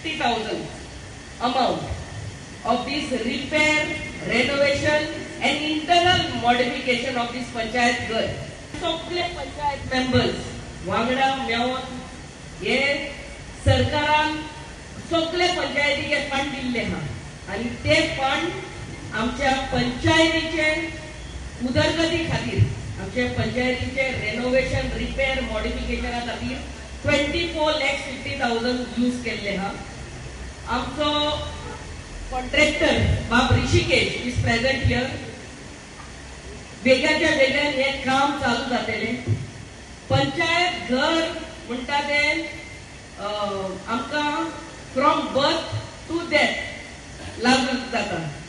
50,000 amount of this repair, renovation and internal modification of this panchayat घर. सगळे panchayat members वांगडा मेळोन हे सरकारान सगळे पंचायतीचे फंड दिल्ले हा आणि ते फंड आमच्या पंचायतीचे उदरगती खातीर आमच्या पंचायतीचे रेनोवेशन रिपेर मॉडिफिकेशना खातीर 24,50,000 यूज केल्ले हा. आमचो कॉन्ट्रॅक्टर बाब ऋषिकेश इज प्रेझेंट हियर. वेगळ्याच्या वेगळ्यान हे काम चालू जातले. पंचायत घर म्हणटा ते आमकां फ्रॉम बर्थ टू डेथ लागू जाता.